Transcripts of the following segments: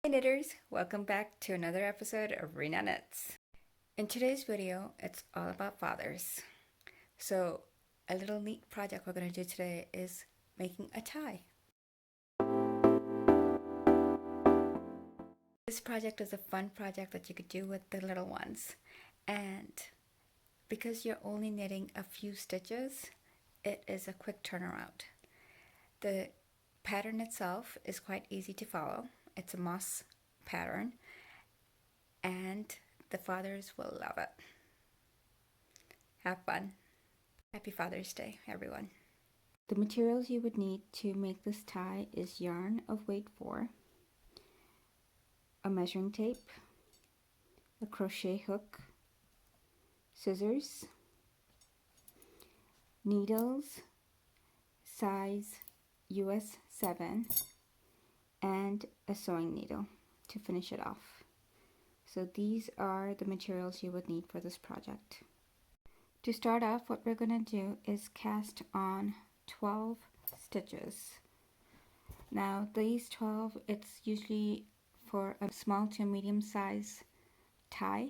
Hi knitters, welcome back to another episode of Rena Knits. In today's video, it's all about fathers. So a little neat project we're going to do today is making a tie. This project is a fun project that you could do with the little ones. And because you're only knitting a few stitches, it is a quick turnaround. The pattern itself is quite easy to follow. It's a moss pattern and the fathers will love it. Have fun. Happy Father's Day, everyone. The materials you would need to make this tie is yarn of weight 4, a measuring tape, a crochet hook, scissors, needles, size US 7, and a sewing needle to finish it off. So these are the materials you would need for this project. To start off, what we're going to do is cast on 12 stitches. Now these 12, it's usually for a small to medium size tie.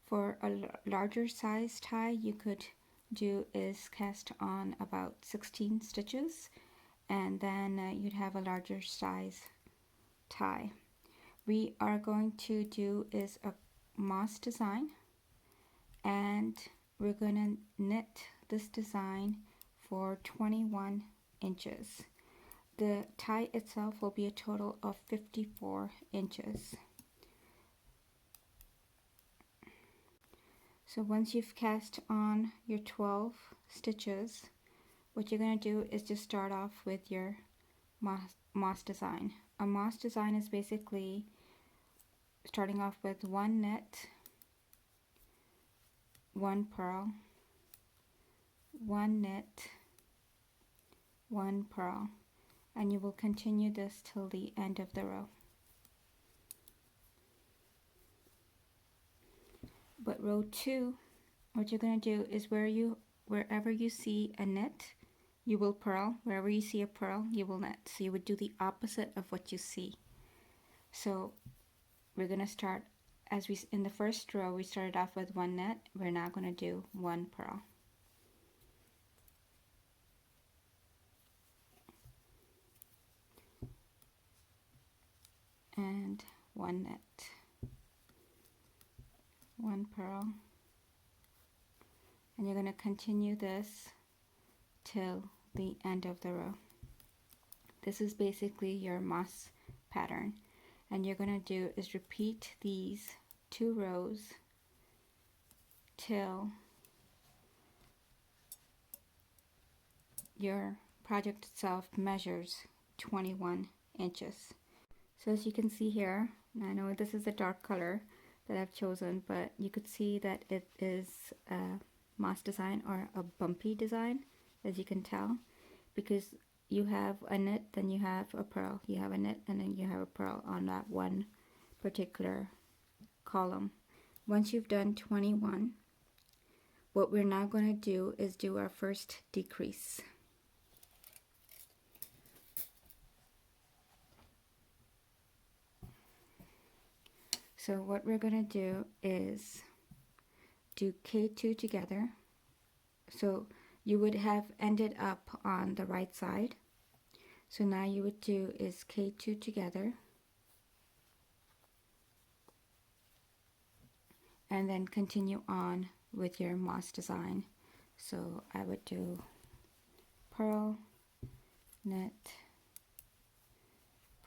For a larger size tie, you could do is cast on about 16 stitches, and then you'd have a larger size tie. We are going to do is a moss design, and we're going to knit this design for 21 inches. The tie itself will be a total of 54 inches. So once you've cast on your 12 stitches, what you're going to do is just start off with your moss design. A moss design is basically starting off with one knit, one purl, one knit, one purl, and you will continue this till the end of the row. But row 2, what you're going to do is wherever you see a knit, you will purl. Wherever you see a purl, you will knit. So you would do the opposite of what you see. So we're going to start, in the first row we started off with one knit. We're now going to do one purl. And one knit, one purl, and you're going to continue this till the end of the row. This is basically your moss pattern, and you're going to do is repeat these 2 rows till your project itself measures 21 inches. So as you can see here, I know this is a dark color that I've chosen, but you could see that it is a moss design or a bumpy design, as you can tell, because you have a knit, then you have a purl, you have a knit, and then you have a purl on that one particular column. Once you've done 21, what we're now going to do is do our first decrease. So what we're going to do is do K2 together. So you would have ended up on the right side. So now you would do is K2 together. And then continue on with your moss design. So I would do purl, knit,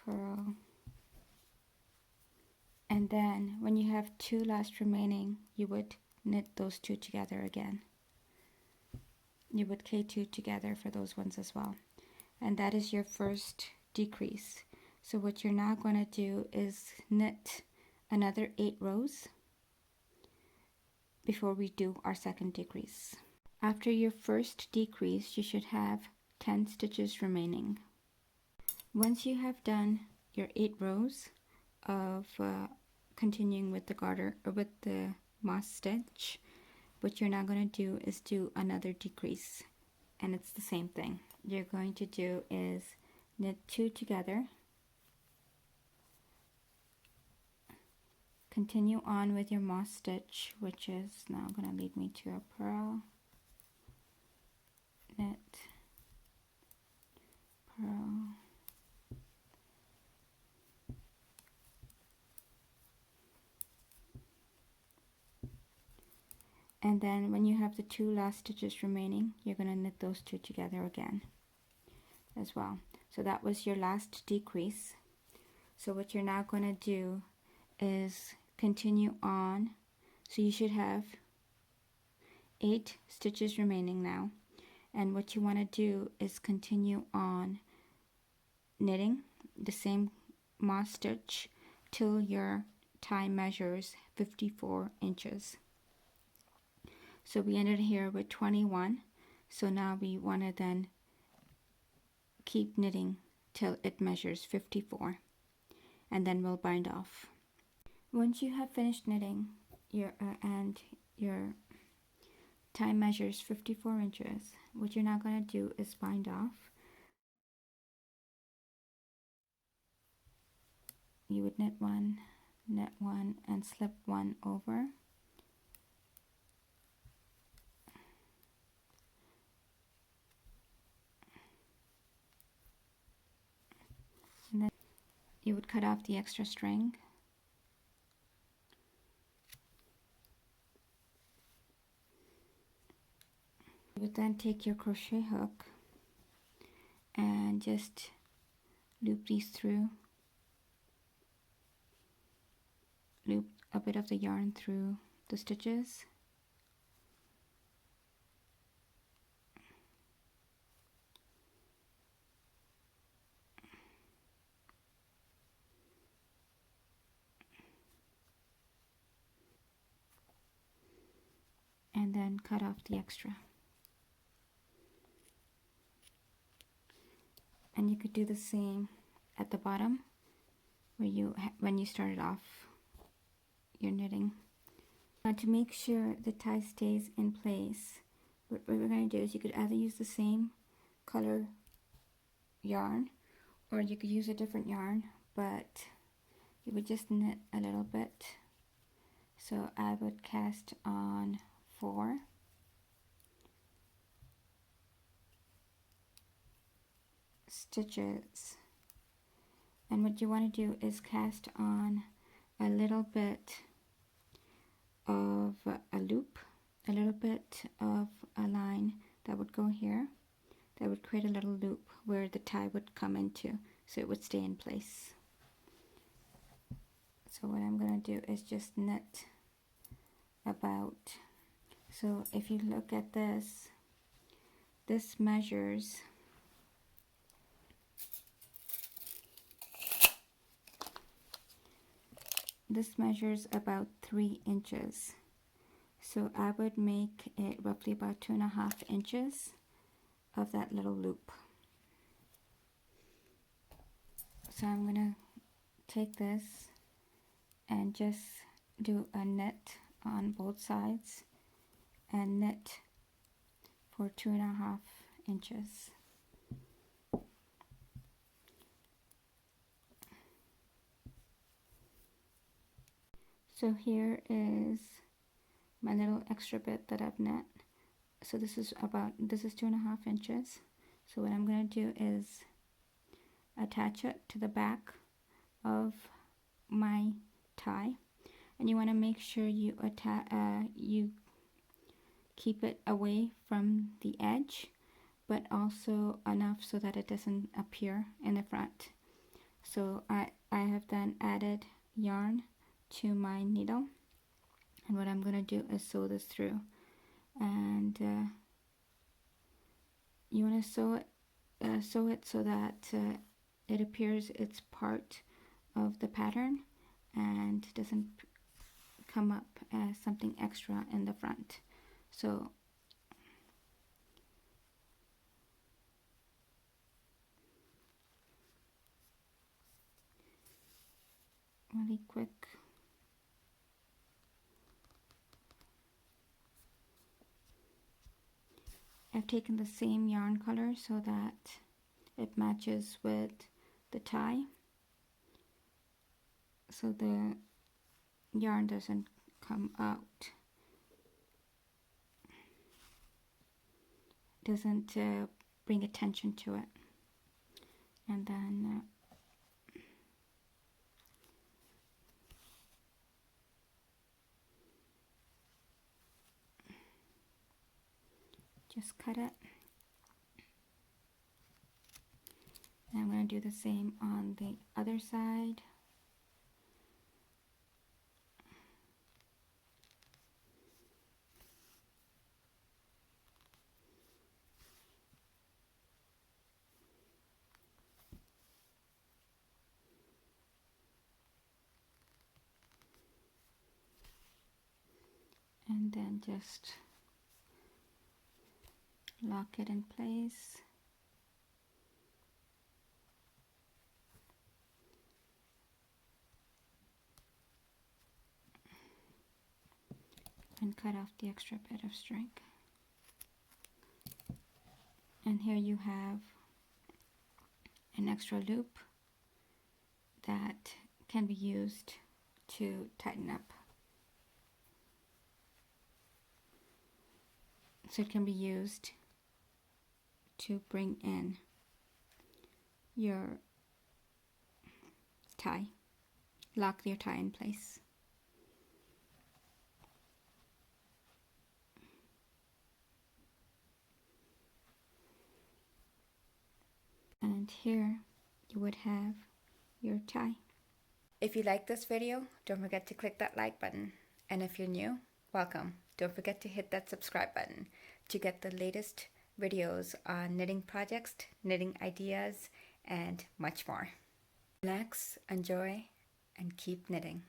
purl, and then when you have 2 last remaining, you would knit those 2 together again. You would K2 together for those ones as well. And that is your first decrease. So what you're now going to do is knit another 8 rows before we do our second decrease. After your first decrease, you should have 10 stitches remaining. Once you have done your 8 rows of continuing with the garter or with the moss stitch, what you're now going to do is do another decrease, and it's the same thing. You're going to do is knit 2 together, continue on with your moss stitch, which is now going to lead me to a purl, knit, purl, and then when you have the 2 last stitches remaining, you're going to knit those 2 together again as well. So that was your last decrease. So what you're now going to do is continue on. So you should have 8 stitches remaining now, and what you want to do is continue on knitting the same moss stitch till your tie measures 54 inches. So we ended here with 21, so now we want to then keep knitting till it measures 54, and then we'll bind off. Once you have finished knitting and your tie measures 54 inches, what you're now going to do is bind off. You would knit 1, and slip 1 over. And then you would cut off the extra string. You would then take your crochet hook and just loop these through. Loop a bit of the yarn through the stitches. And then cut off the extra. And you could do the same at the bottom where when you started off your knitting. Now to make sure the tie stays in place, what we're going to do is you could either use the same color yarn, or you could use a different yarn, but you would just knit a little bit. So I would cast on 4, stitches, and what you want to do is cast on a little bit of a loop, a little bit of a line that would go here, that would create a little loop where the tie would come into, so it would stay in place. So what I'm going to do is just knit about, so if you look at this measures about 3 inches. So I would make it roughly about 2.5 inches of that little loop. So I'm gonna take this and just do a knit on both sides and knit for 2.5 inches. So here is my little extra bit that I've knit. So this is 2.5 inches. So what I'm going to do is attach it to the back of my tie, and you want to make sure you keep it away from the edge, but also enough so that it doesn't appear in the front. So I have then added yarn to my needle, and what I'm going to do is sew this through, and you want to sew it so that it appears it's part of the pattern and doesn't come up as something extra in the front. So really quick. I've taken the same yarn color so that it matches with the tie. So yarn doesn't come out, doesn't bring attention to it. And then just cut it. And I'm going to do the same on the other side. And then just lock it in place. And cut off the extra bit of string. And here you have an extra loop that can be used to tighten up. So it can be used to bring in your tie, lock your tie in place. And here you would have your tie. If you like this video, don't forget to click that like button. And if you're new, welcome. Don't forget to hit that subscribe button to get the latest videos on knitting projects, knitting ideas, and much more. Relax, enjoy, and keep knitting.